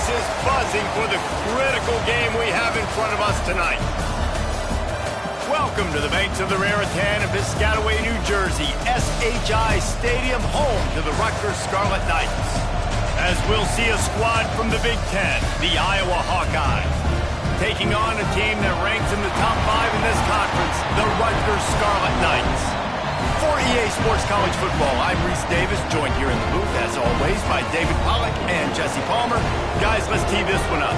place is buzzing for the critical game we have in front of us tonight. Welcome to the banks of the Raritan in Piscataway, New Jersey, SHI Stadium, home to the Rutgers Scarlet Knights. As we'll see a squad from the Big Ten, the Iowa Hawkeyes, taking on a team that ranks in the top 5 in this conference, the Rutgers Scarlet Knights. For EA Sports College Football, I'm Reese Davis, joined here in the booth, as always, by David Pollack and Jesse Palmer. Guys, let's tee this one up.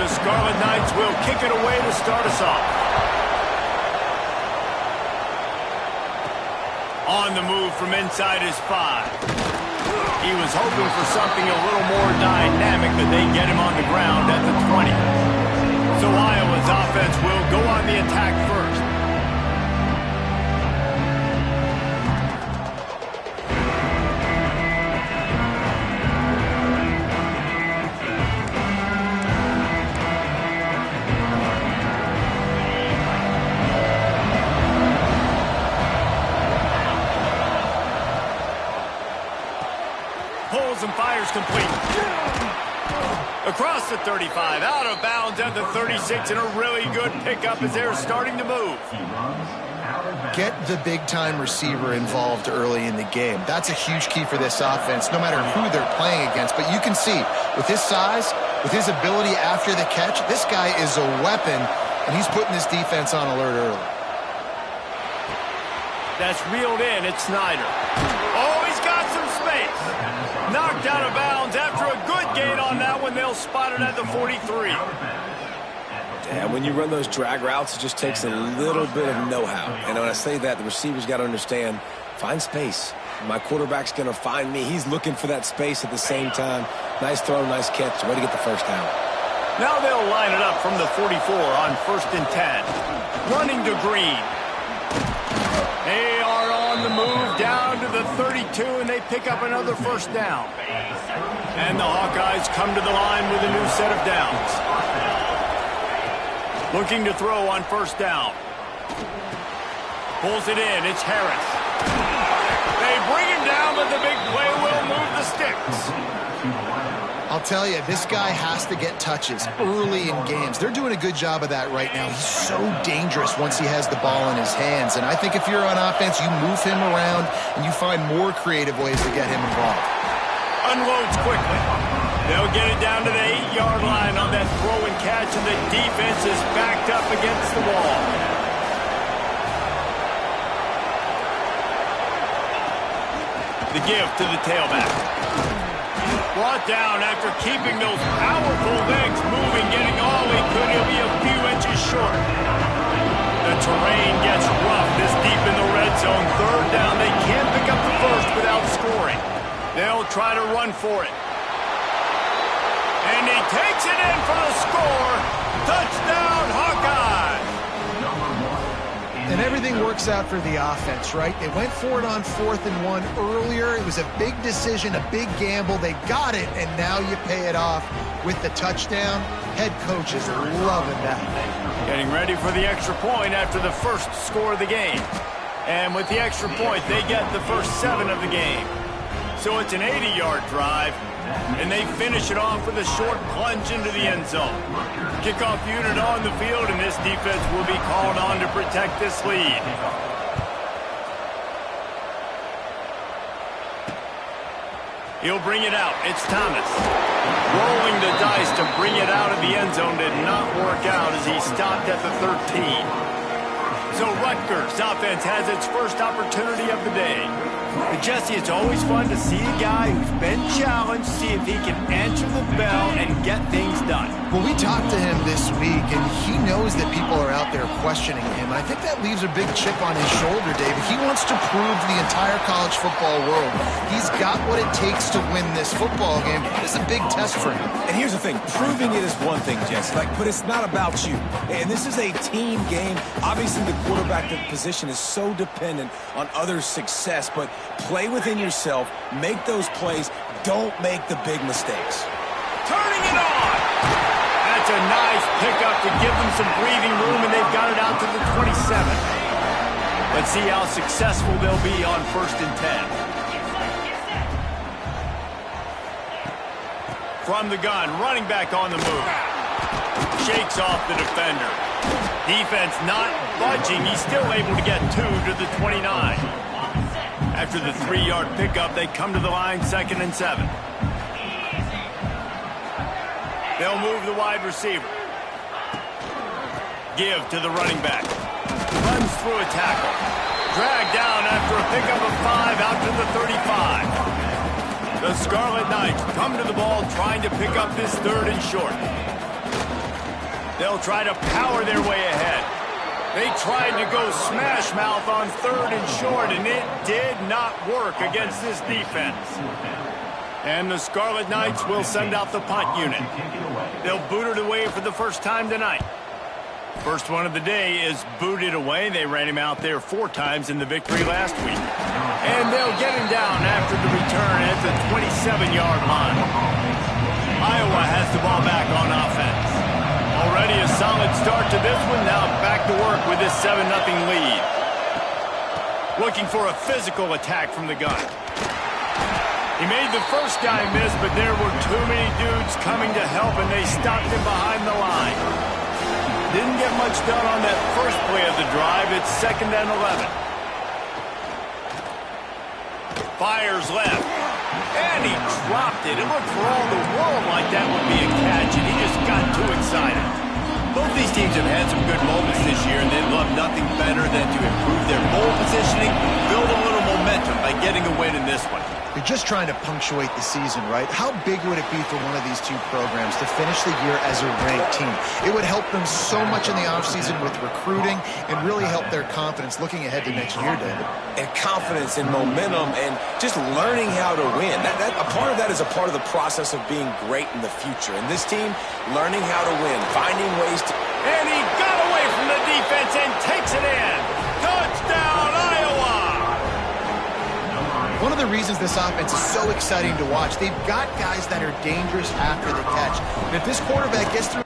Scarlet Knights will kick it away to start us off. On the move from inside his 5. He was hoping for something a little more dynamic, but they get him on the ground at the 20. So Iowa's offense will go on the attack first. Pulls and fires complete. Across the 35, out of bounds at the 36, and a really good pickup as they're starting to move. Get the big-time receiver involved early in the game. That's a huge key for this offense, no matter who they're playing against. But you can see, with his size, with his ability after the catch, this guy is a weapon, and he's putting this defense on alert early. That's reeled in. It's Snyder. Oh, he's got some space. Knocked out of bounds after a good gain on that one. They'll spot it at the 43. Yeah, when you run those drag routes, it just takes a little bit of know-how. And when I say that, the receiver's got to understand, find space. My quarterback's going to find me. He's looking for that space at the same time. Nice throw, nice catch. Way to get the first down. Now they'll line it up from the 44 on 1st and 10. Running to Green. They are on the move down to the 32, and they pick up another first down. And the Hawkeyes come to the line with a new set of downs. Looking to throw on 1st down. Pulls it in. It's Harris. They bring him down, but the big play will move the sticks. I'll tell you, this guy has to get touches early in games. They're doing a good job of that right now. He's so dangerous once he has the ball in his hands. And I think if you're on offense, you move him around and you find more creative ways to get him involved. Unloads quickly. They'll get it down to the 8-yard line on that throw and catch, and the defense is backed up against the wall. The give to the tailback. Brought down after keeping those powerful legs moving, getting all he could. He'll be a few inches short. The terrain gets rough this deep in the red zone. 3rd down. They can't pick up the first without scoring. They'll try to run for it. And he takes it in for the score. Touchdown, Hawkeye! And everything works out for the offense, right? They went for it on 4th and 1 earlier. It was a big decision, a big gamble. They got it, and now you pay it off with the touchdown. Head coach is loving that. Getting ready for the extra point after the first score of the game. And with the extra point, they get the first 7 of the game. So it's an 80-yard drive, and they finish it off with a short plunge into the end zone. Kickoff unit on the field, and this defense will be called on to protect this lead. He'll bring it out. It's Thomas. Rolling the dice to bring it out of the end zone did not work out as he stopped at the 13. So Rutgers offense has its first opportunity of the day. But Jesse, it's always fun to see a guy who's been challenged, see if he can answer the bell and get things done. Well, we talked to him this week, and he knows that people are out there questioning him. And I think that leaves a big chip on his shoulder, David. He wants to prove to the entire college football world he's got what it takes to win this football game. It's a big test for him. And here's the thing. Proving it is one thing, Jesse, but it's not about you. And this is a team game. Obviously, the quarterback position is so dependent on others' success, but play within yourself, make those plays, don't make the big mistakes. Turning it on! That's a nice pickup to give them some breathing room, and they've got it out to the 27. Let's see how successful they'll be on 1st and 10. From the gun, running back on the move. Shakes off the defender. Defense not budging. He's still able to get 2 to the 29. After the 3-yard pickup, they come to the line 2nd and 7. They'll move the wide receiver. Give to the running back. Runs through a tackle. Dragged down after a pickup of 5 out to the 35. The Scarlet Knights come to the ball trying to pick up this 3rd and short. They'll try to power their way ahead. They tried to go smash mouth on 3rd and short, and it did not work against this defense. And the Scarlet Knights will send out the punt unit. They'll boot it away for the first time tonight. First one of the day is booted away. They ran him out there 4 times in the victory last week. And they'll get him down after the return at the 27-yard line. Iowa has the ball back on offense. Already a solid start to this one. Now back to work with this 7-0 lead. Looking for a physical attack from the gun. He made the first guy miss, but there were too many dudes coming to help, and they stopped him behind the line. Didn't get much done on that first play of the drive. It's 2nd and 11. Fires left. And he dropped it. It looked for all the world like that would be a catch, and he just got too excited. Both these teams have had some good moments this year, and they'd love nothing better than to improve their bowl positioning, build a little momentum by getting a win in this one. You're just trying to punctuate the season, right? How big would it be for one of these two programs to finish the year as a ranked team? It would help them so much in the offseason with recruiting and really help their confidence looking ahead to next year, David. And confidence and momentum and just learning how to win. A part of that is a part of the process of being great in the future. And this team, learning how to win, finding ways to... And he got away from the defense and takes it in. Touchdown, Iowa! One of the reasons this offense is so exciting to watch, they've got guys that are dangerous after the catch. And if this quarterback gets through...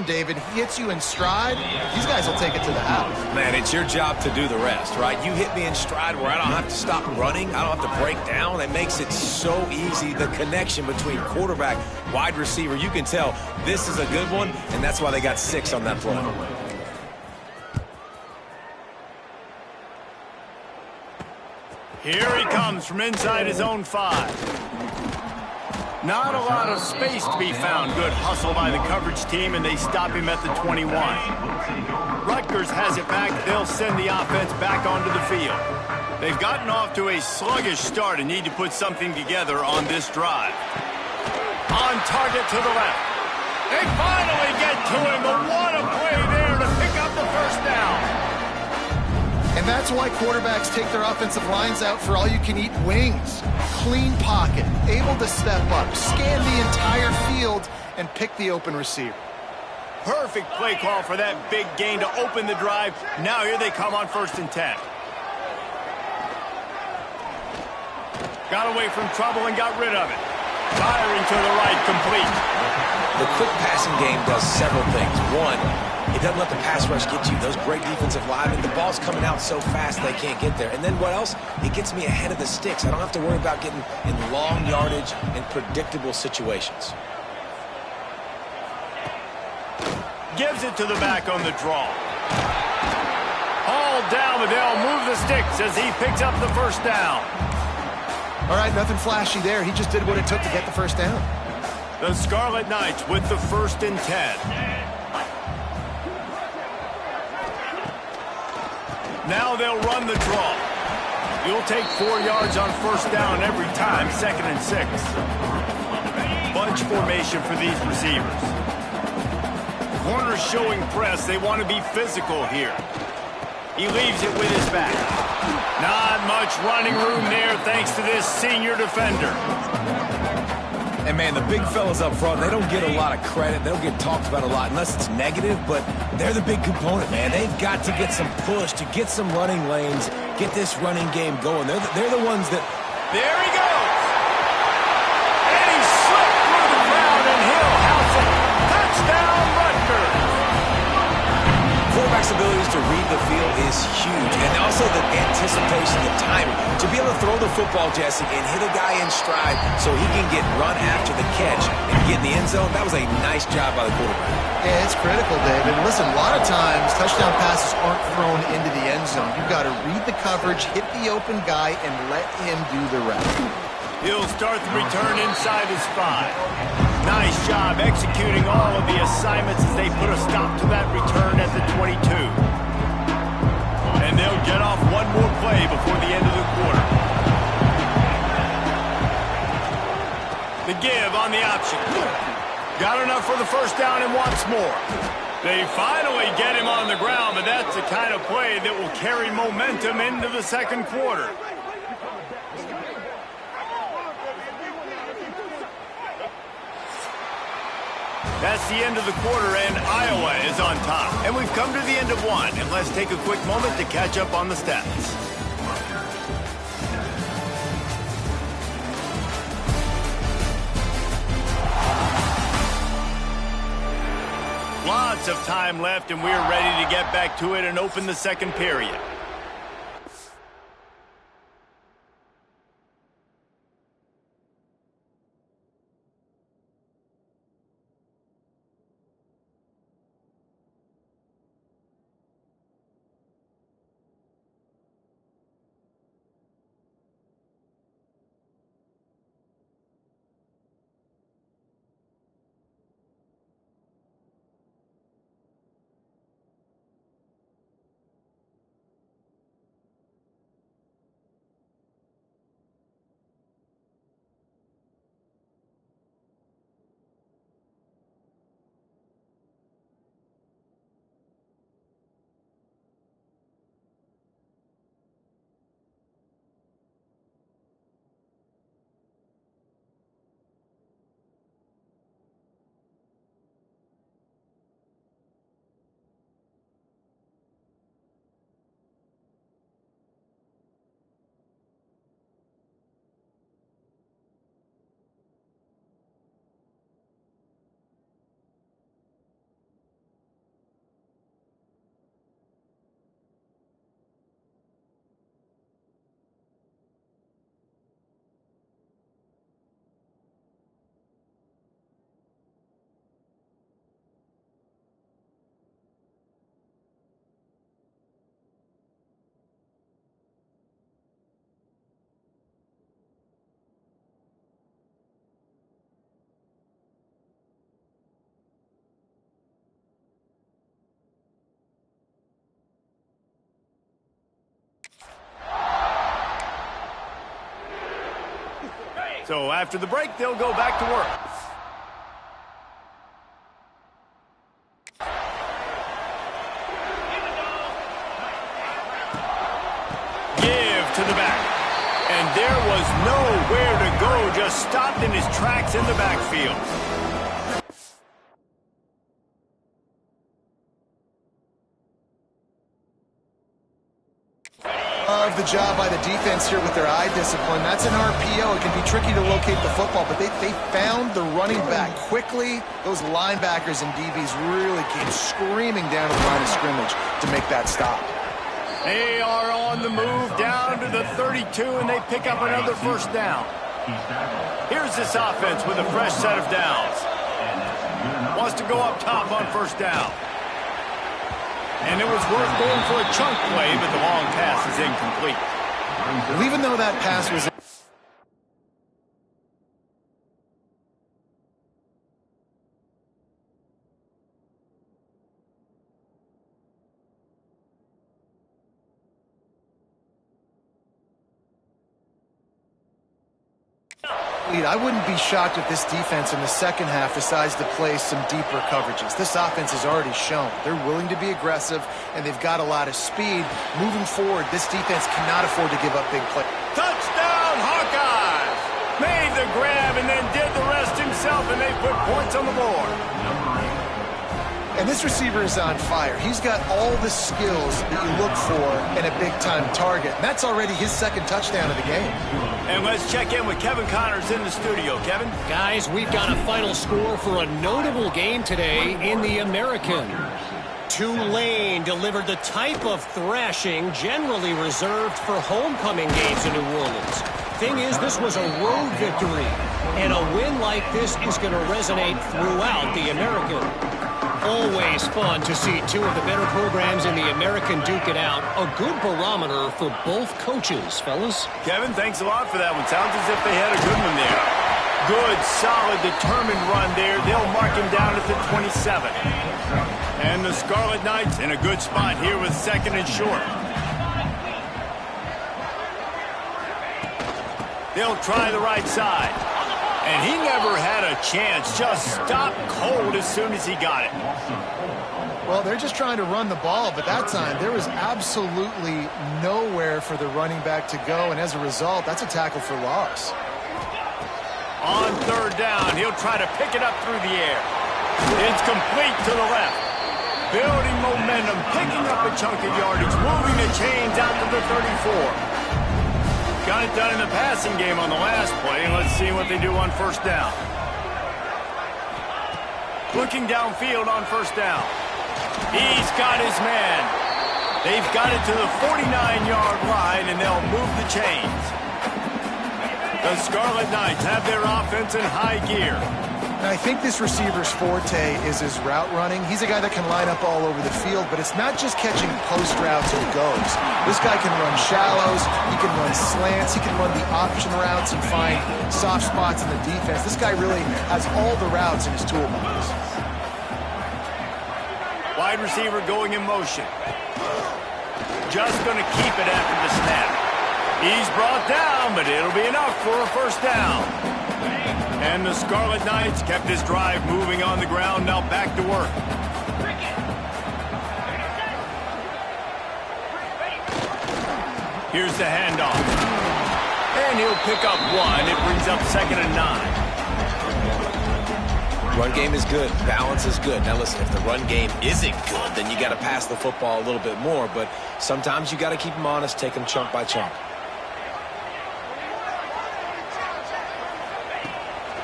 David, he hits you in stride, these guys will take it to the house. Man, it's your job to do the rest, right? You hit me in stride where I don't have to stop running, I don't have to break down. It makes it so easy, the connection between quarterback, wide receiver. You can tell this is a good one, and that's why they got 6 on that play. Here he comes from inside his own 5. Not a lot of space to be found. Good hustle by the coverage team, and they stop him at the 21. Rutgers has it back. They'll send the offense back onto the field. They've gotten off to a sluggish start and need to put something together on this drive. On target to the left. They finally get to him, but what a play there to pick up the first down. And that's why quarterbacks take their offensive lines out for all-you-can-eat wings. Clean pocket, able to step up, scan the entire field, and pick the open receiver. Perfect play call for that big gain to open the drive. Now here they come on 1st and 10. Got away from trouble and got rid of it. Firing to the right, complete. The quick passing game does several things. One, it doesn't let the pass rush get to you. Those great defensive linemen, the ball's coming out so fast they can't get there. And then what else? It gets me ahead of the sticks. I don't have to worry about getting in long yardage and predictable situations. Gives it to the back on the draw. Hauled down, but they'll move the sticks as he picks up the first down. All right, nothing flashy there. He just did what it took to get the first down. The Scarlet Knights with the 1st and 10. Now they'll run the draw. You'll take 4 yards on 1st down every time, 2nd and 6. Bunch formation for these receivers. Corners showing press. They want to be physical here. He leaves it with his back. Not much running room there thanks to this senior defender. And, man, the big fellas up front, they don't get a lot of credit. They don't get talked about a lot unless it's negative, but they're the big component, man. They've got to get some push, to get some running lanes, get this running game going. They're the ones that... There he goes! And he slipped through the crowd, and he'll house it. Touchdown, Rutgers! Quarterback's abilities to read the field is huge, and also the anticipation, the timing. To be able to throw the football, Jesse, and hit a guy in stride so he can get run after the catch and get in the end zone, that was a nice job by the quarterback. Yeah, it's critical, David. Listen, a lot of times touchdown passes aren't thrown into the end zone. You've got to read the coverage, hit the open guy, and let him do the rest. He'll start the return inside his 5. Nice job executing all of the assignments as they put a stop to that return at the 22. And they'll get off one more play before the end of the quarter. The give on the option. Got enough for the first down and wants more. They finally get him on the ground, but that's the kind of play that will carry momentum into the 2nd quarter. That's the end of the quarter, and Iowa is on top. And we've come to the end of one, and let's take a quick moment to catch up on the stats. Lots of time left, and we're ready to get back to it and open the 2nd period. So after the break, they'll go back to work. stopped in his tracks in the backfield. Love the job by the defense here with their eye discipline. That's an RPO. It can be tricky to locate the football, but they found the running back quickly. Those linebackers and DBs really came screaming down to the line of scrimmage to make that stop. They are on the move down to the 32, and they pick up another first down. Here's this offense with a fresh set of downs. Wants to go up top on first down. And it was worth going for a chunk play, but the long pass is incomplete. Well, even though that pass was... I wouldn't be shocked if this defense in the second half decides to play some deeper coverages. This offense has already shown they're willing to be aggressive, and they've got a lot of speed. Moving forward, this defense cannot afford to give up big plays. Touchdown, Hawkeyes! Made the grab and then did the rest himself, and they put points on the board. And this receiver is on fire. He's got all the skills that you look for in a big-time target. And that's already his second touchdown of the game. And let's check in with Kevin Connors in the studio. Kevin? Guys, we've got a final score for a notable game today in the American. Tulane delivered the type of thrashing generally reserved for homecoming games in New Orleans. Thing is, this was a road victory, and a win like this is going to resonate throughout the American. Always fun to see two of the better programs in the American duke it out. A good barometer for both coaches, fellas. Kevin, thanks a lot for that one. Sounds as if they had a good one there. Good, solid, determined run there. They'll mark him down at the 27. And the Scarlet Knights in a good spot here with second and short. They'll try the right side. And he never had a chance. Just stopped cold as soon as he got it. Well, they're just trying to run the ball, but that time there was absolutely nowhere for the running back to go, and as a result, that's a tackle for loss. On third down, he'll try to pick it up through the air. It's complete to the left. Building momentum, picking up a chunk of yardage, moving the chains out to the 34. Got it done in the passing game on the last play, and let's see what they do on first down. Looking downfield on first down. He's got his man. They've got it to the 49-yard line, and they'll move the chains. The Scarlet Knights have their offense in high gear. And I think this receiver's forte is his route running. He's a guy that can line up all over the field, but it's not just catching post routes or goes. This guy can run shallows, he can run slants, he can run the option routes and find soft spots in the defense. This guy really has all the routes in his toolbox. Wide receiver going in motion. Just going to keep it after the snap. He's brought down, but it'll be enough for a first down. And the Scarlet Knights kept his drive moving on the ground, now back to work. Here's the handoff. And he'll pick up one. It brings up 2nd and 9. Run game is good. Balance is good. Now listen, if the run game isn't good, then you got to pass the football a little bit more. But sometimes you got to keep them honest, take them chunk by chunk.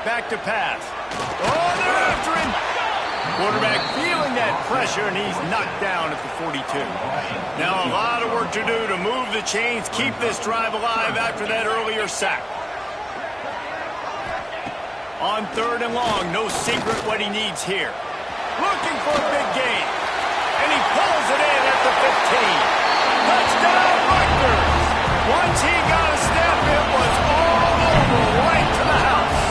Back to pass. Oh, they're after him. Quarterback feeling that pressure, and he's knocked down at the 42. Now a lot of work to do to move the chains, keep this drive alive after that earlier sack. On third and long, no secret what he needs here. Looking for a big gain. And he pulls it in at the 15. Touchdown, Rutgers. Once he got a step, it was all over, right to the house.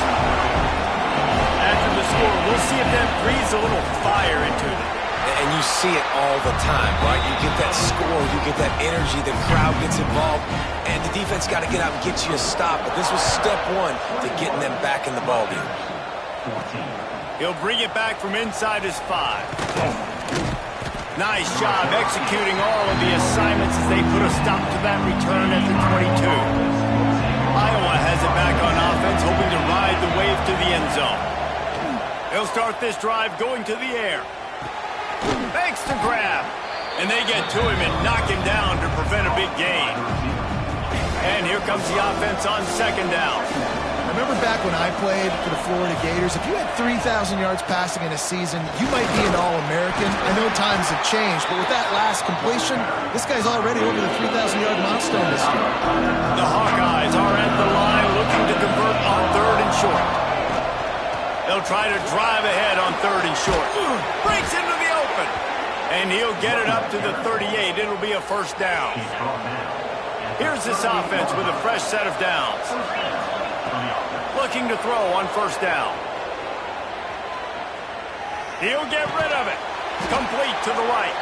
After the score, we'll see if that breathes a little fire into them. And you see it all the time, right? You get that score, you get that energy, the crowd gets involved, and the defense got to get out and get you a stop. But this was step one to getting them back in the ballgame. He'll bring it back from inside his 5. Nice job executing all of the assignments as they put a stop to that return at the 22. Iowa has it back on offense, hoping to ride the wave to the end zone. They'll start this drive going to the air. Thanks to grab. And they get to him and knock him down to prevent a big gain. And here comes the offense on second down. I remember back when I played for the Florida Gators, if you had 3,000 yards passing in a season, you might be an All-American. I know times have changed, but with that last completion, this guy's already over the 3,000-yard milestone this year. The Hawkeyes are at the line looking to convert on third and short. They'll try to drive ahead on third and short. Breaks into the open. And he'll get it up to the 38. It'll be a first down. Here's this offense with a fresh set of downs. Looking to throw on first down. He'll get rid of it. Complete to the right.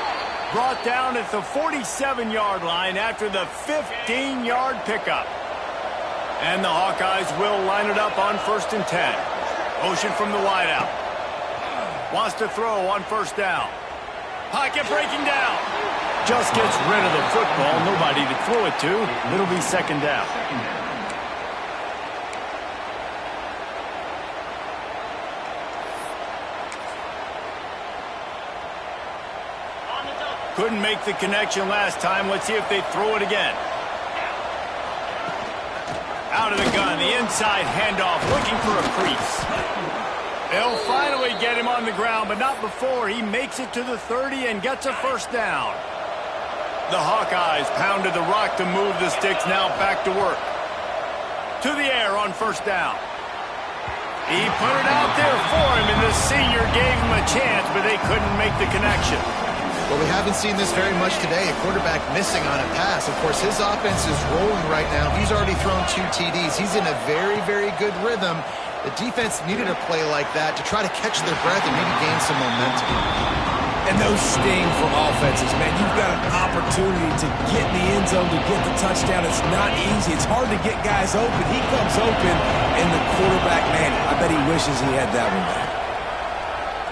Brought down at the 47-yard line after the 15-yard pickup. And the Hawkeyes will line it up on first and 10. Motion from the wideout. Wants to throw on first down. Pocket breaking down. Just gets rid of the football. Nobody to throw it to. It'll be second down. Couldn't make the connection last time. Let's see if they throw it again. Out of the gun. The inside handoff. Looking for a crease. They'll finally get him on the ground, but not before he makes it to the 30 and gets a first down. The Hawkeyes pounded the rock to move the sticks, now back to work. To the air on first down. He put it out there for him, and the senior gave him a chance, but they couldn't make the connection. Well, we haven't seen this very much today. A quarterback missing on a pass. Of course, his offense is rolling right now. He's already thrown 2 TDs. He's in a very, very good rhythm. The defense needed a play like that to try to catch their breath and maybe gain some momentum. And those sting for offenses, man. You've got an opportunity to get in the end zone, to get the touchdown. It's not easy. It's hard to get guys open. He comes open, and the quarterback, man, I bet he wishes he had that one back.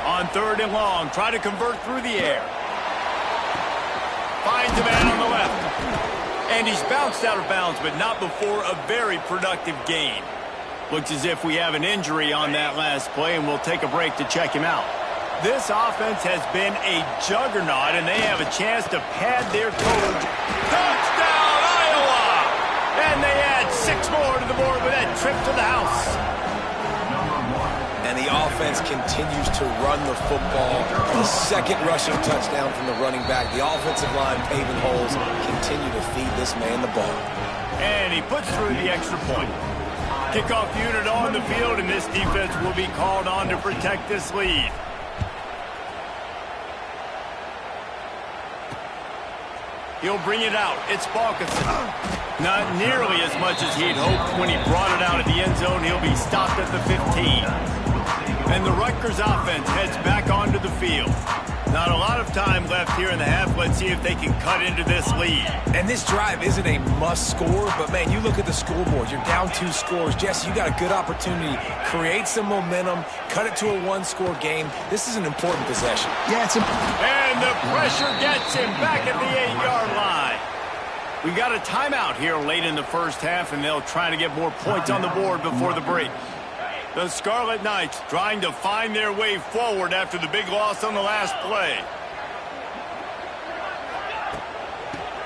On third and long, try to convert through the air. Finds a man on the left. And he's bounced out of bounds, but not before a very productive gain. Looks as if we have an injury on that last play, and we'll take a break to check him out. This offense has been a juggernaut, and they have a chance to pad their coach. Touchdown, Iowa! And they add 6 more to the board with that trip to the house. And the offense continues to run the football. The second rushing touchdown from the running back. The offensive line paving holes. Continue to feed this man the ball. And he puts through the extra point. Kickoff unit on the field, and this defense will be called on to protect this lead. He'll bring it out. It's Balkinson. Not nearly as much as he'd hoped when he brought it out at the end zone. He'll be stopped at the 15. And the Rutgers offense heads back onto the field. Not a lot of time left here in the half. Let's see if they can cut into this lead. And this drive isn't a must score, but man, you look at the scoreboard. You're down 2 scores. Jesse, you got a good opportunity. Create some momentum. Cut it to a 1-score game. This is an important possession. Yeah, it's important. And the pressure gets him back at the 8-yard line. We got a timeout here late in the first half, and they'll try to get more points on the board before the break. The Scarlet Knights trying to find their way forward after the big loss on the last play.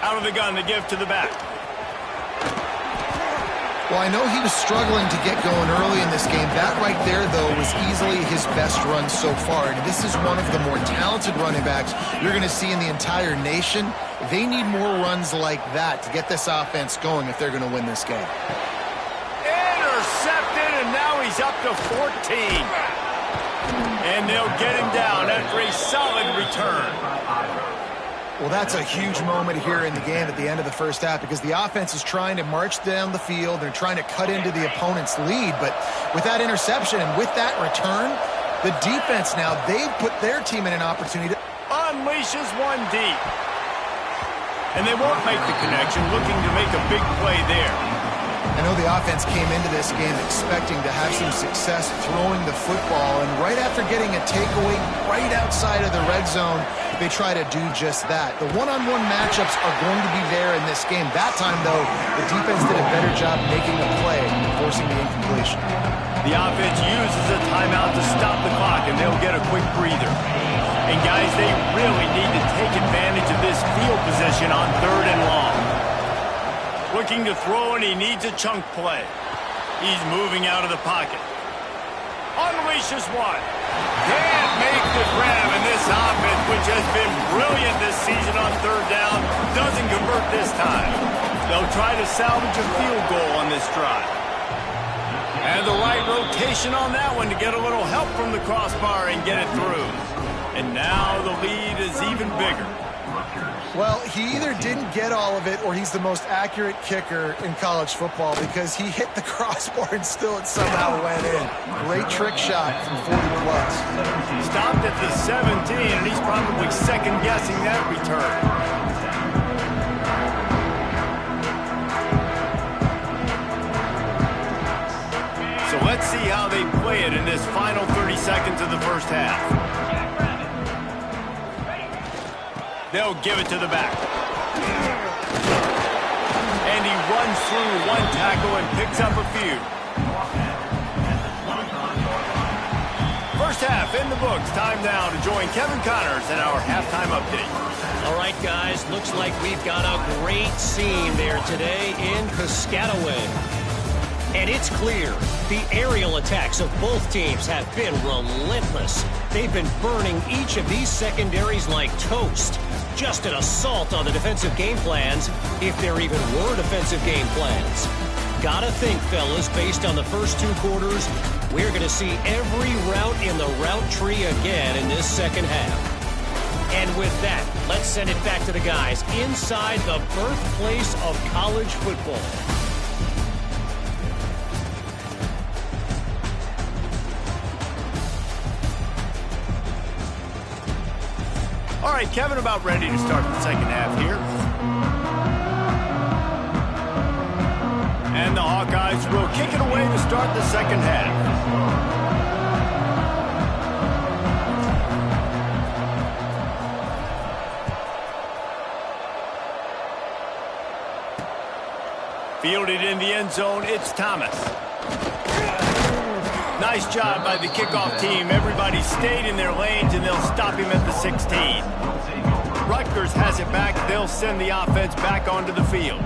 Out of the gun, the give to the back. Well, I know he was struggling to get going early in this game. That right there, though, was easily his best run so far. And this is one of the more talented running backs you're going to see in the entire nation. They need more runs like that to get this offense going if they're going to win this game. Intercepted, and now he's up to 14. And they'll get him down after a solid return. Well, that's a huge moment here in the game at the end of the first half because the offense is trying to march down the field. They're trying to cut into the opponent's lead. But with that interception and with that return, the defense now, they've put their team in an opportunity to unleashes one deep. And they won't make the connection, looking to make a big play there. I know the offense came into this game expecting to have some success throwing the football, and right after getting a takeaway right outside of the red zone, they try to do just that. The one-on-one matchups are going to be there in this game. That time, though, the defense did a better job making a play, forcing the incompletion. The offense uses a timeout to stop the clock, and they'll get a quick breather. And, guys, they really need to take advantage of this field position on 3rd and long. Looking to throw, and he needs a chunk play. He's moving out of the pocket. Unleashes one. Can't make the grab, and this offense, which has been brilliant this season on 3rd down, doesn't convert this time. They'll try to salvage a field goal on this drive. And the right rotation on that one to get a little help from the crossbar and get it through. And now the lead is even bigger. Well, he either didn't get all of it or he's the most accurate kicker in college football because he hit the crossbar and still it somehow went in. Great trick shot from 40-plus. Stopped at the 17, and he's probably second-guessing that return. So let's see how they play it in this final 30 seconds of the first half. They'll give it to the back. And he runs through one tackle and picks up a few. First half in the books. Time now to join Kevin Connors in our halftime update. All right, guys, looks like we've got a great scene there today in Piscataway. And it's clear the aerial attacks of both teams have been relentless. They've been burning each of these secondaries like toast. Just an assault on the defensive game plans, if there even were defensive game plans. Gotta think, fellas, based on the first 2 quarters, we're going to see every route in the route tree again in this second half. And with that, let's send it back to the guys inside the birthplace of college football. All right, Kevin, about ready to start the second half here. And the Hawkeyes will kick it away to start the second half. Fielded in the end zone, it's Thomas. Nice job by the kickoff team. Everybody stayed in their lanes, and they'll stop him at the 16. Rutgers has it back. They'll send the offense back onto the field.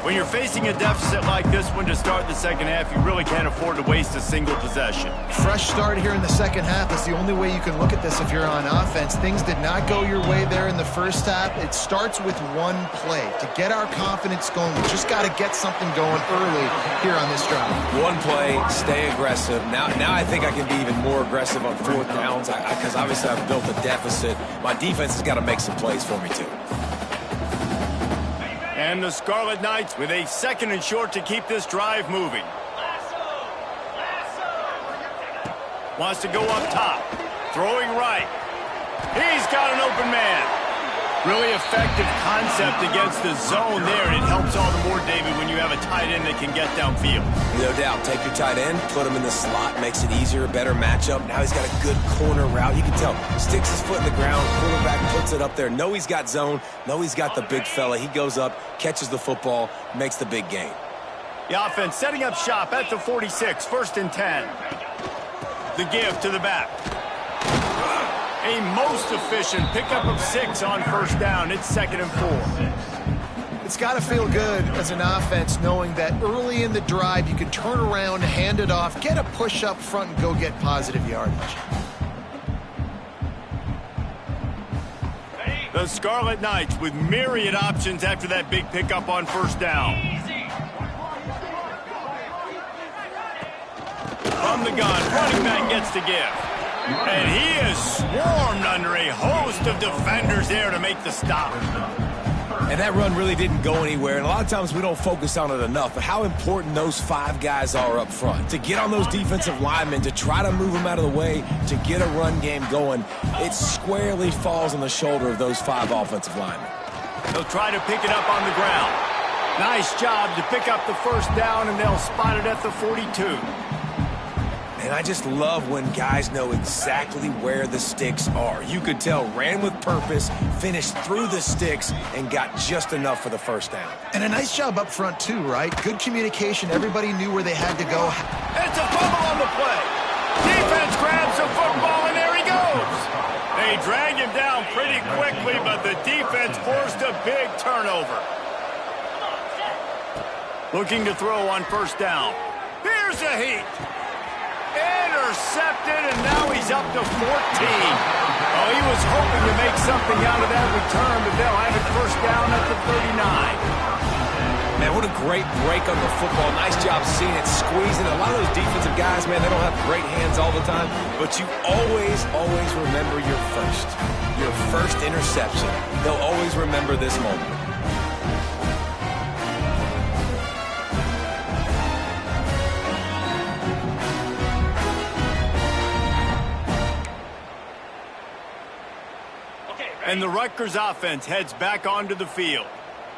When you're facing a deficit like this one to start the second half, you really can't afford to waste a single possession. Fresh start here in the second half. That's the only way you can look at this if you're on offense. Things did not go your way there in the first half. It starts with one play. To get our confidence going, we just got to get something going early here on this drive. One play, stay aggressive. Now I think I can be even more aggressive on 4th downs because obviously I've built a deficit. My defense has got to make some plays for me too. And the Scarlet Knights with a 2nd and short to keep this drive moving. Wants to go up top. Throwing right. He's got an open man. Really effective concept against the zone there, and it helps all the more, David, when you have a tight end that can get downfield. No doubt. Take your tight end, put him in the slot, makes it easier, better matchup. Now he's got a good corner route. You can tell. Sticks his foot in the ground, quarterback puts it up there. Know he's got zone. Know he's got the big fella. He goes up, catches the football, makes the big gain. The offense setting up shop at the 46, 1st and 10. The give to the back. A most efficient pickup of 6 on 1st down. It's 2nd and 4. It's got to feel good as an offense knowing that early in the drive you can turn around, hand it off, get a push up front, and go get positive yardage. The Scarlet Knights with myriad options after that big pickup on 1st down. From the gun, running back gets to give. And he is swarmed under a host of defenders there to make the stop. And that run really didn't go anywhere, and a lot of times we don't focus on it enough, but how important those 5 guys are up front. To get on those defensive linemen, to try to move them out of the way, to get a run game going, it squarely falls on the shoulder of those 5 offensive linemen. They'll try to pick it up on the ground. Nice job to pick up the 1st down, and they'll spot it at the 42. And I just love when guys know exactly where the sticks are. You could tell, ran with purpose, finished through the sticks, and got just enough for the first down. And a nice job up front, too, right? Good communication. Everybody knew where they had to go. It's a fumble on the play. Defense grabs the football, and there he goes. They drag him down pretty quickly, but the defense forced a big turnover. Looking to throw on first down. Here's a heat. Intercepted, and now he's up to 14. Oh, he was hoping to make something out of that return, but they'll have it first down at the 39. Man, what a great break on the football. Nice job seeing it, squeezing. A lot of those defensive guys, man, they don't have great hands all the time, but you always remember your first interception. They'll always remember this moment. And the Rutgers offense heads back onto the field.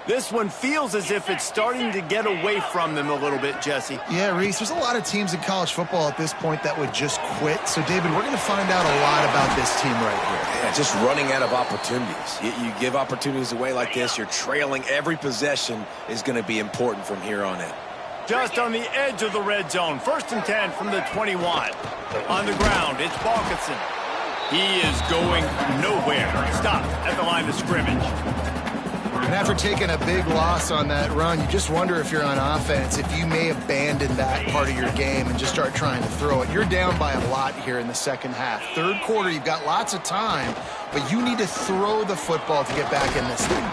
This one feels as if it's starting to get away from them a little bit, Jesse. Yeah, Reese, there's a lot of teams in college football at this point that would just quit. So, David, we're going to find out a lot about this team right here. Yeah, just running out of opportunities. You give opportunities away like this, you're trailing. Every possession is going to be important from here on in. Just on the edge of the red zone. 1st and 10 from the 21. On the ground, it's Balkinson. He is going nowhere. Stopped at the line of scrimmage. And after taking a big loss on that run, you just wonder if you're on offense, if you may abandon that part of your game and just start trying to throw it. You're down by a lot here in the second half. Third quarter, you've got lots of time, but you need to throw the football to get back in this thing.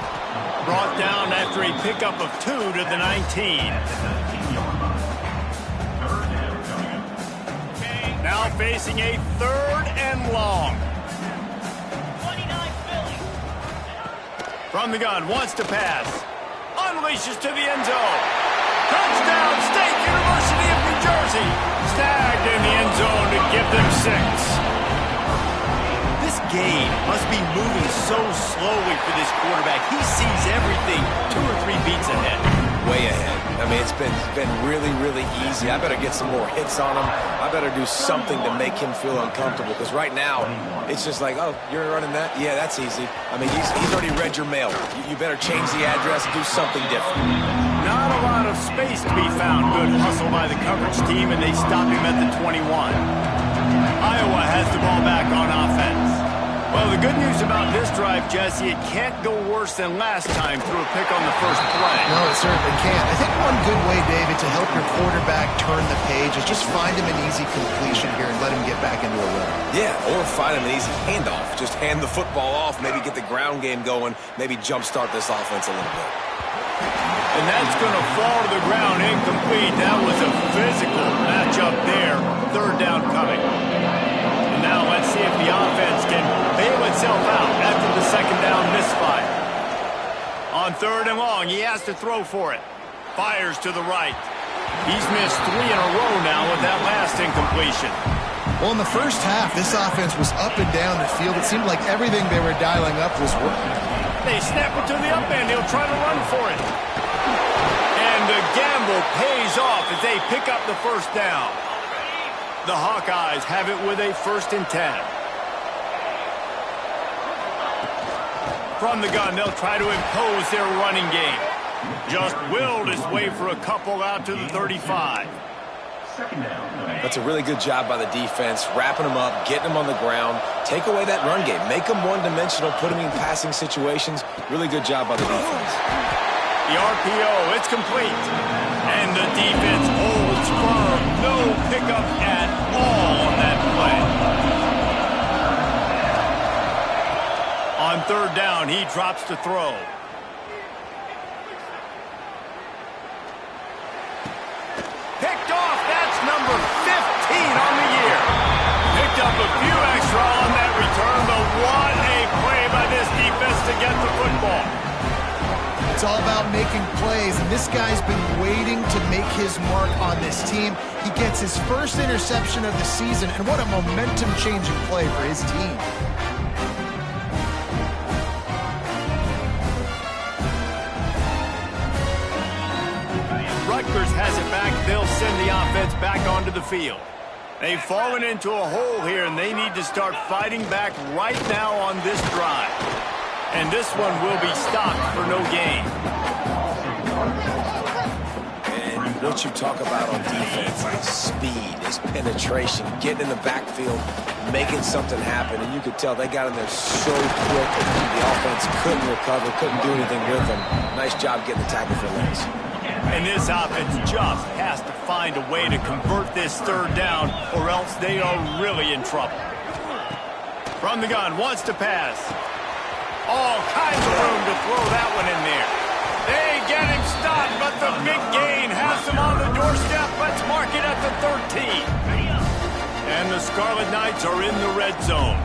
Brought down after a pickup of 2 to the 19. Now facing a 3rd and long. From the gun, wants to pass. Unleashes to the end zone. Touchdown, State University of New Jersey. Snagged in the end zone to give them 6. This game must be moving so slowly for this quarterback. He sees everything 2 or 3 beats ahead. Way ahead. I mean, it's been really easy. I better get some more hits on him. I better do something to make him feel uncomfortable, because right now it's just like, oh, you're running that? Yeah, that's easy. I mean, he's already read your mail. You better change the address and do something different. Not a lot of space to be found. Good hustle by the coverage team, and they stop him at the 21. Iowa has the ball back on offense. Well, the good news about this drive, Jesse, it can't go worse than last time through a pick on the first play. No, it certainly can't. I think one good way, David, to help your quarterback turn the page is just find him an easy completion here and let him get back into a run. Yeah, or find him an easy handoff. Just hand the football off, maybe get the ground game going, maybe jumpstart this offense a little bit. And that's going to fall to the ground incomplete. That was a physical matchup there. 3rd down coming. And now let's see if the offense can bail itself out after the 2nd down misfire. On 3rd and long, he has to throw for it. Fires to the right. He's missed 3 in a row now with that last incompletion. Well, in the first half, this offense was up and down the field. It seemed like everything they were dialing up was working. They snap it to the up end. He'll try to run for it. And the gamble pays off as they pick up the first down. The Hawkeyes have it with a 1st and 10. From the gun, they'll try to impose their running game. Just willed his way for a couple out to the 35. That's a really good job by the defense, wrapping them up, getting them on the ground, take away that run game, make them one-dimensional, put them in passing situations. Really good job by the defense. The RPO, it's complete. And the defense holds firm. No pickup at all on that play. On 3rd down, he drops to throw. Picked off. That's number 15 on the year. Picked up a few extra on that return, but what a play by this defense to get the football. It's all about making plays, and this guy's been waiting to make his mark on this team. He gets his first interception of the season, and what a momentum-changing play for his team. Rutgers has it back. They'll send the offense back onto the field. They've fallen into a hole here, and they need to start fighting back right now on this drive. And this one will be stopped for no gain. And what you talk about on defense is speed, is penetration, getting in the backfield, making something happen. And you could tell they got in there so quick that the offense couldn't recover, couldn't do anything with them. Nice job getting the tackle for loss. And this offense just has to find a way to convert this third down, or else they are really in trouble. From the gun, wants to pass. All kinds of room to throw that one in there. They get him stopped, but the big gain has him on the doorstep. Let's mark it at the 13. And the Scarlet Knights are in the red zone.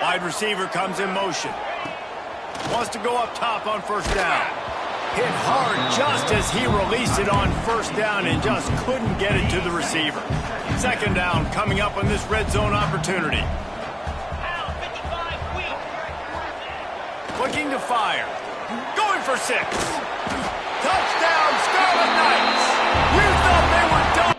Wide receiver comes in motion. Wants to go up top on first down. Hit hard just as he released it on first down and just couldn't get it to the receiver. Second down coming up on this red zone opportunity. Looking to fire. Going for 6. Touchdown, Scarlet Knights. You thought they were done.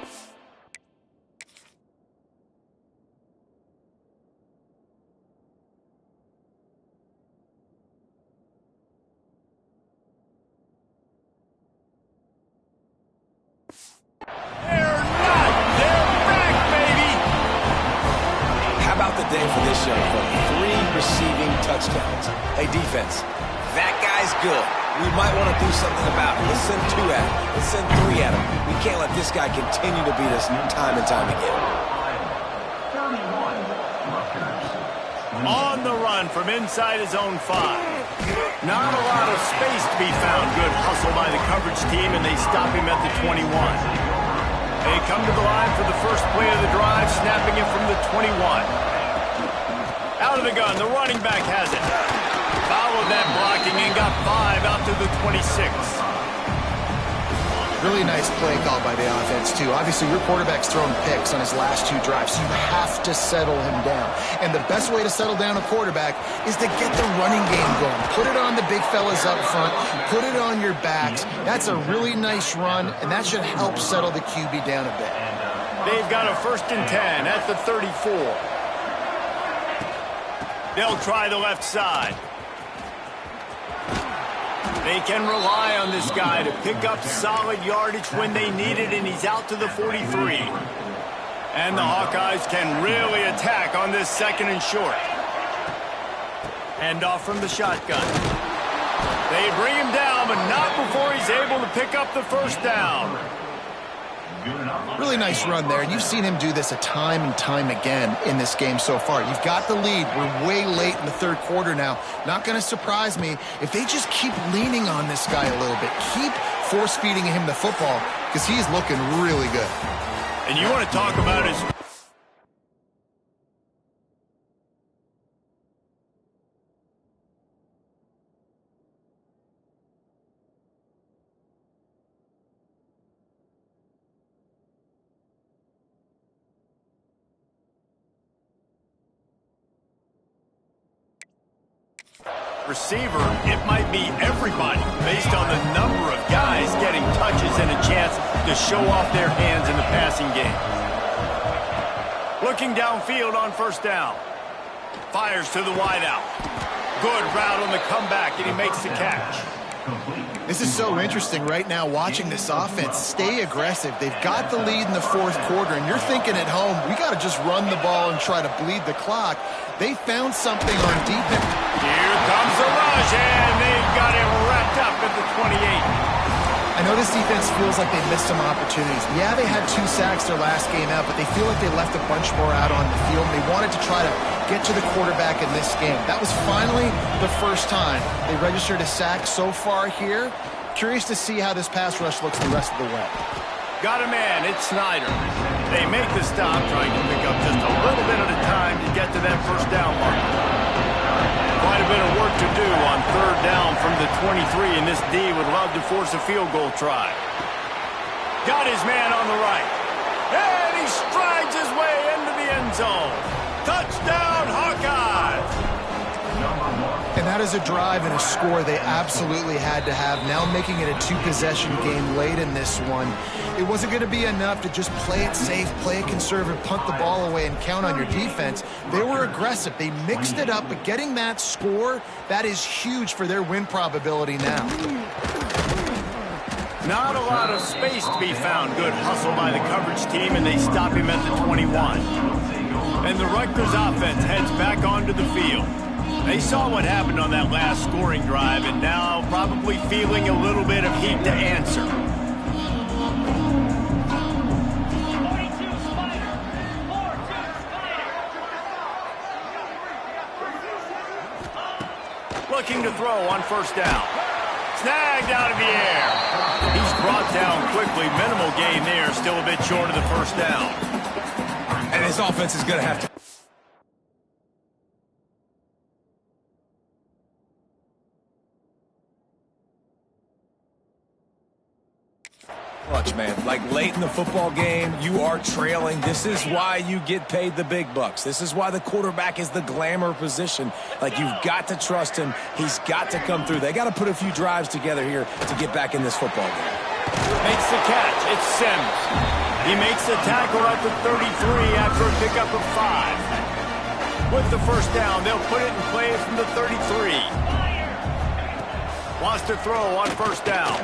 Day for this young fella. 3 receiving touchdowns. Hey, defense, that guy's good. We might want to do something about it. Let's send 2 at him. Let's send 3 at him. We can't let this guy continue to beat us time and time again. On the run from inside his own 5. Not a lot of space to be found. Good hustle by the coverage team, and they stop him at the 21. They come to the line for the first play of the drive, snapping it from the 21. Out of the gun, the running back has it. Followed that blocking and got 5 out to the 26. Really nice play call by the offense, too. Obviously, your quarterback's thrown picks on his last 2 drives, so you have to settle him down. And the best way to settle down a quarterback is to get the running game going. Put it on the big fellas up front. Put it on your backs. That's a really nice run, and that should help settle the QB down a bit. They've got a 1st and 10 at the 34. They'll try the left side. They can rely on this guy to pick up solid yardage when they need it, and he's out to the 43. And the Hawkeyes can really attack on this 2nd and short. Hand off from the shotgun. They bring him down, but not before he's able to pick up the first down. Really nice run there, and you've seen him do this a time and time again in this game so far. You've got the lead. We're way late in the 3rd quarter now. Not going to surprise me if they just keep leaning on this guy a little bit. Keep force-feeding him the football because he's looking really good. And you want to talk about his... receiver, it might be everybody based on the number of guys getting touches and a chance to show off their hands in the passing game. Looking downfield on first down. Fires to the wideout. Good route on the comeback, and he makes the catch. This is so interesting right now watching this offense stay aggressive. They've got the lead in the 4th quarter, and you're thinking at home, we got to just run the ball and try to bleed the clock. They found something on defense. Here comes the rush, and they've got him wrapped up at the 28. I know this defense feels like they missed some opportunities. Yeah, they had 2 sacks their last game out, but they feel like they left a bunch more out on the field. They wanted to try to get to the quarterback in this game. That was finally the first time they registered a sack so far here. Curious to see how this pass rush looks the rest of the way. Got a man, it's Snyder. They make the stop, trying to pick up just a little bit at a time to get to that first down mark. Quite a bit of work to do on 3rd down from the 23, and this D would love to force a field goal try. Got his man on the right. And he strides his way into the end zone. Touchdown, Hawkeyes! And that that is a drive and a score they absolutely had to have. Now making it a two-possession game late in this one. It wasn't going to be enough to just play it safe, play it conservative, punt the ball away, and count on your defense. They were aggressive. They mixed it up, but getting that score, that is huge for their win probability now. Not a lot of space to be found. Good hustle by the coverage team, and they stop him at the 21. And the Rutgers offense heads back onto the field. They saw what happened on that last scoring drive, and now probably feeling a little bit of heat to answer. Looking to throw on first down. Snagged out of the air. He's brought down quickly. Minimal gain there. Still a bit short of the first down. And his offense is going to have to... Clutch, man. Like late in the football game, you are trailing. This is why you get paid the big bucks. This is why the quarterback is the glamour position. Like, you've got to trust him. He's got to come through. They got to put a few drives together here to get back in this football game. Makes the catch. It's Sims. He makes the tackle at the 33 after a pickup of 5. With the first down, they'll put it in play from the 33. Wants to throw on first down.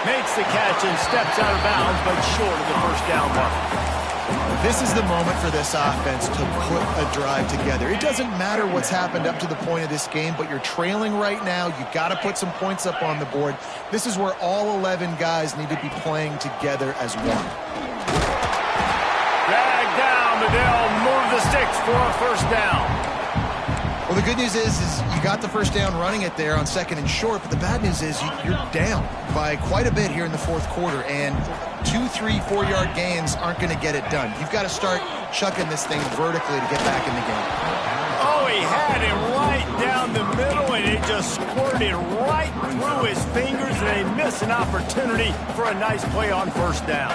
Makes the catch and steps out of bounds, but short of the first down mark. This is the moment for this offense to put a drive together. It doesn't matter what's happened up to the point of this game, but you're trailing right now. You've got to put some points up on the board. This is where all 11 guys need to be playing together as one. Dragged down, but they'll move the sticks for a first down. Well, the good news is you got the first down running it there on second and short, but the bad news is you're down by quite a bit here in the fourth quarter, and 2, 3, 4-yard gains aren't going to get it done. You've got to start chucking this thing vertically to get back in the game. Oh, he had it right down the middle, and it just squirted right through his fingers, and they miss an opportunity for a nice play on first down.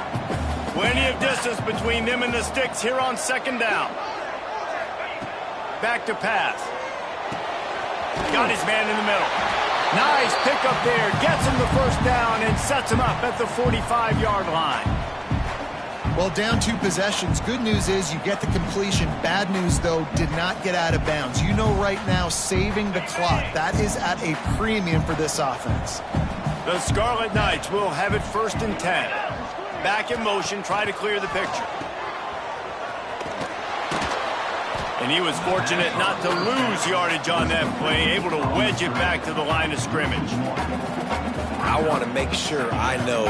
Plenty of distance between them and the sticks here on second down. Back to pass. Got his man in the middle. Nice pickup there. Gets him the first down and sets him up at the 45-yard line. Well, down 2 possessions. Good news is you get the completion. Bad news, though, did not get out of bounds. You know right now, saving the clock, that is at a premium for this offense. The Scarlet Knights will have it first and 10. Back in motion, try to clear the picture. And he was fortunate not to lose yardage on that play, able to wedge it back to the line of scrimmage. I want to make sure I know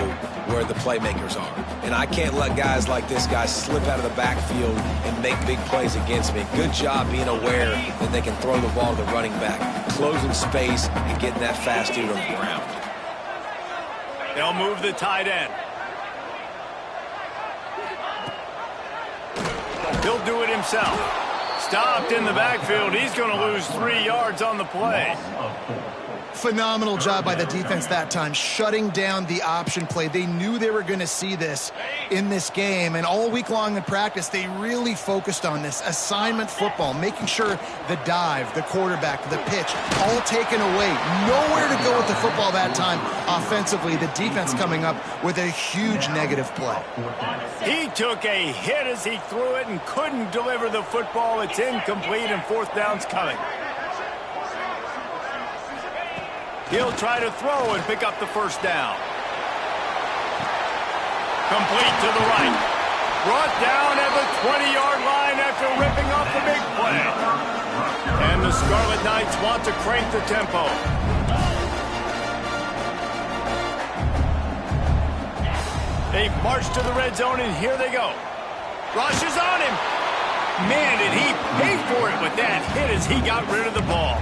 where the playmakers are. And I can't let guys like this guy slip out of the backfield and make big plays against me. Good job being aware that they can throw the ball to the running back, closing space and getting that fast dude on the ground. They'll move the tight end. He'll do it himself. Stopped in the backfield. He's going to lose 3 yards on the play. Phenomenal job by the defense that time, shutting down the option play. They knew they were going to see this in this game, and all week long in practice, they really focused on this assignment football, making sure the dive, the quarterback, the pitch, all taken away. Nowhere to go with the football that time offensively. The defense coming up with a huge negative play. He took a hit as he threw it and couldn't deliver the football. It's incomplete, and fourth down's coming. He'll try to throw and pick up the first down. Complete to the right. Brought down at the 20-yard line after ripping off the big play. And the Scarlet Knights want to crank the tempo. They march to the red zone, and here they go. Rush is on him. Man, did he pay for it with that hit as he got rid of the ball.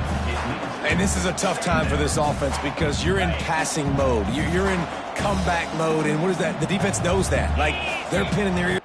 And this is a tough time for this offense because you're in passing mode. You're in comeback mode, and what is that? The defense knows that. Like, they're pinning their ear.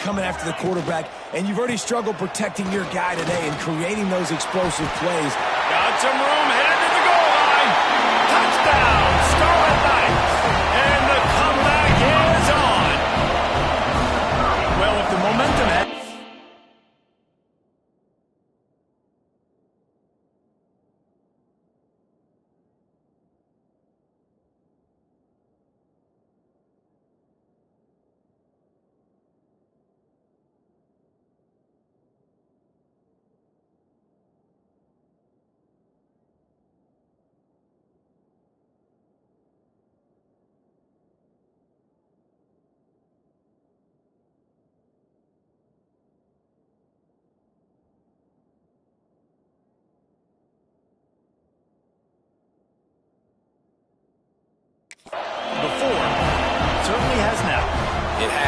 coming after the quarterback, and you've already struggled protecting your guy today and creating those explosive plays. Got some room, headed to the goal line. Touchdown, Scarlet Knights. And the comeback is on. Well, if the momentum had...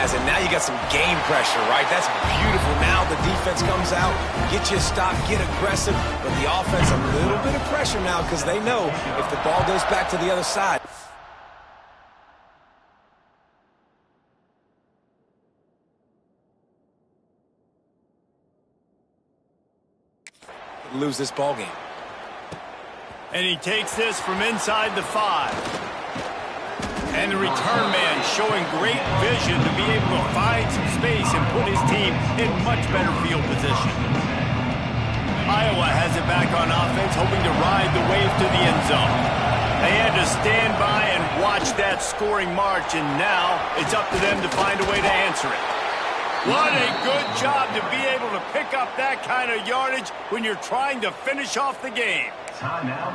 And now you got some game pressure, right? That's beautiful. Now the defense comes out, get you a stop, get aggressive, but the offense a little bit of pressure now because they know if the ball goes back to the other side. Lose this ball game. And he takes this from inside the 5. And the return man showing great vision to be able to find some space and put his team in much better field position. Iowa has it back on offense, hoping to ride the wave to the end zone. They had to stand by and watch that scoring march, and now it's up to them to find a way to answer it. What a good job to be able to pick up that kind of yardage when you're trying to finish off the game.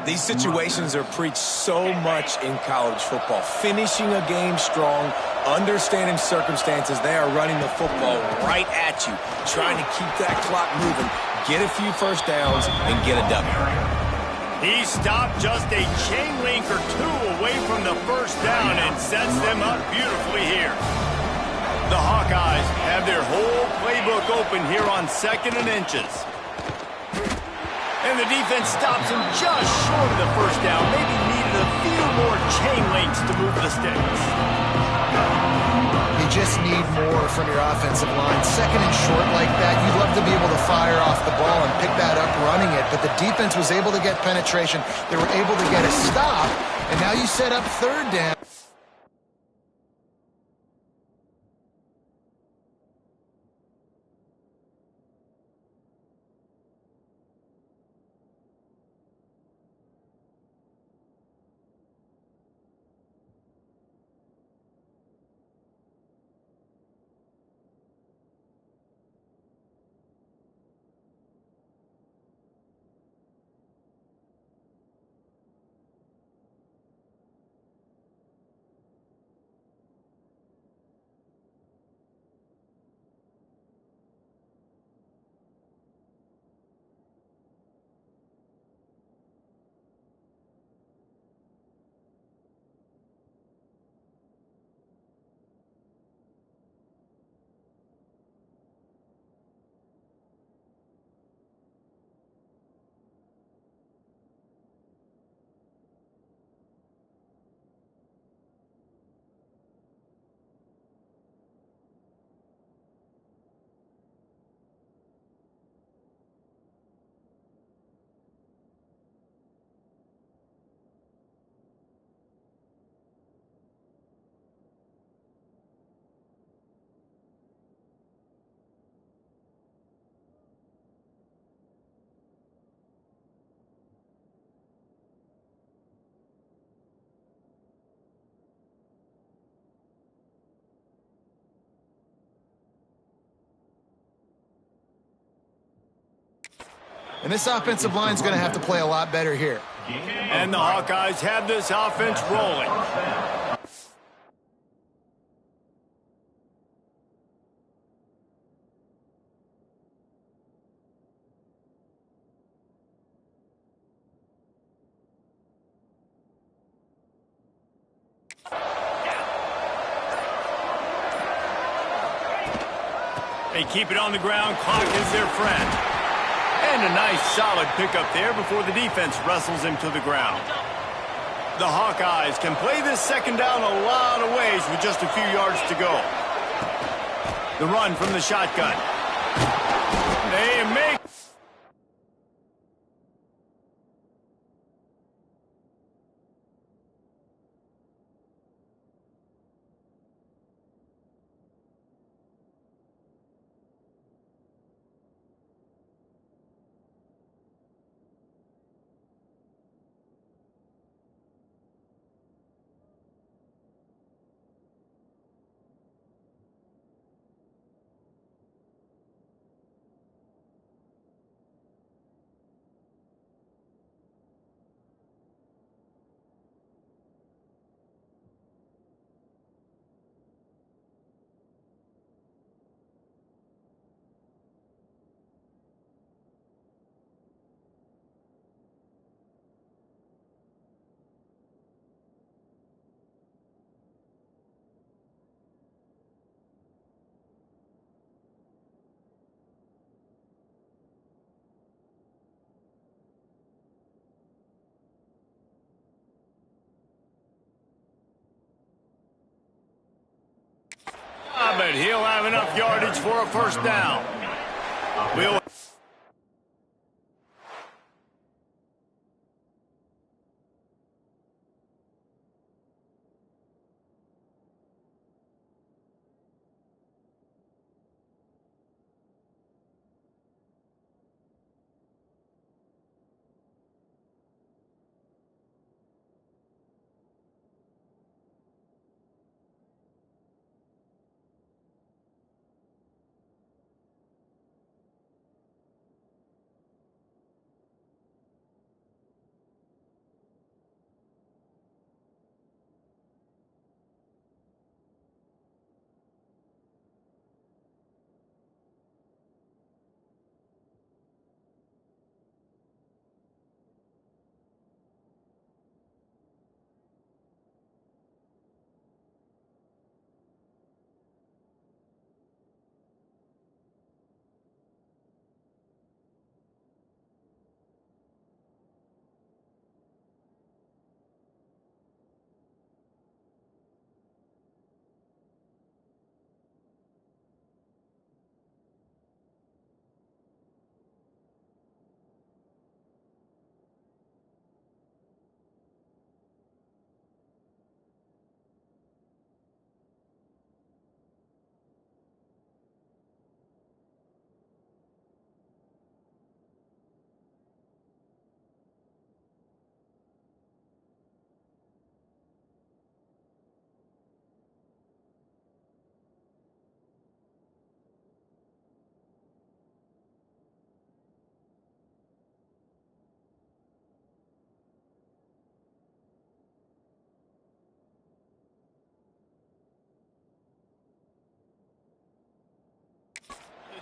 These situations are preached so much in college football. Finishing a game strong, understanding circumstances. They are running the football right at you, trying to keep that clock moving, get a few first downs, and get a W. He stopped just a chain link or two away from the first down and sets them up beautifully here. The Hawkeyes have their whole playbook open here on 2nd and inches. And the defense stops him just short of the first down. Maybe needed a few more chain links to move the sticks. You just need more from your offensive line. 2nd and short like that, you'd love to be able to fire off the ball and pick that up running it. But the defense was able to get penetration. They were able to get a stop. And now you set up 3rd down. And this offensive line is going to have to play a lot better here. And the Hawkeyes have this offense rolling. They keep it on the ground. Clock is their friend. And a nice solid pickup there before the defense wrestles him to the ground. The Hawkeyes can play this 2nd down a lot of ways with just a few yards to go. The run from the shotgun. They make... But he'll have enough yardage for a first down. Will...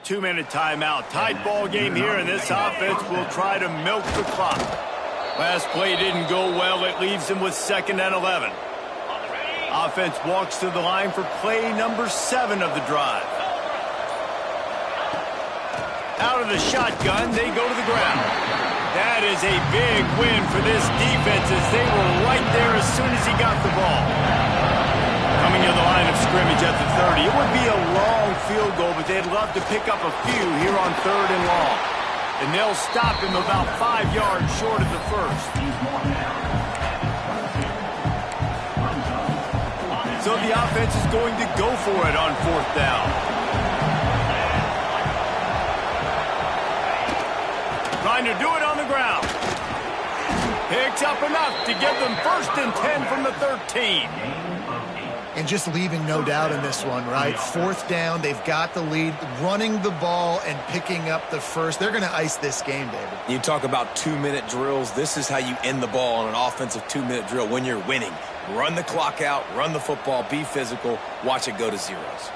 Two-minute timeout. Tight ball game here, and this offense will try to milk the clock. Last play didn't go well. It leaves them with 2nd and 11. Offense walks to the line for play number 7 of the drive. Out of the shotgun, they go to the ground. That is a big win for this defense as they were right there as soon as he got the ball. Coming to the line of scrimmage at the 30. It would be a long field goal, but they'd love to pick up a few here on 3rd and long. And they'll stop him about 5 yards short of the first. So the offense is going to go for it on 4th down. Trying to do it on the ground. Picks up enough to give them 1st and 10 from the 13. And just leaving no doubt in this one, right? 4th down, they've got the lead, running the ball and picking up the first. They're going to ice this game, David. You talk about 2-minute drills. This is how you end the ball on an offensive 2-minute drill when you're winning. Run the clock out, run the football, be physical, watch it go to zeros.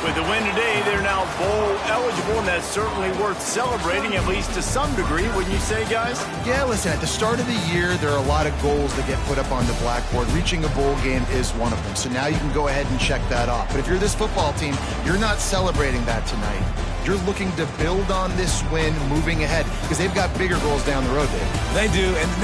With the win today, they're now bowl eligible, and that's certainly worth celebrating, at least to some degree, wouldn't you say, guys? Yeah, listen, at the start of the year, there are a lot of goals that get put up on the blackboard. Reaching a bowl game is one of them. So now you can go ahead and check that off. But if you're this football team, you're not celebrating that tonight. You're looking to build on this win moving ahead because they've got bigger goals down the road, Dave. They do, and they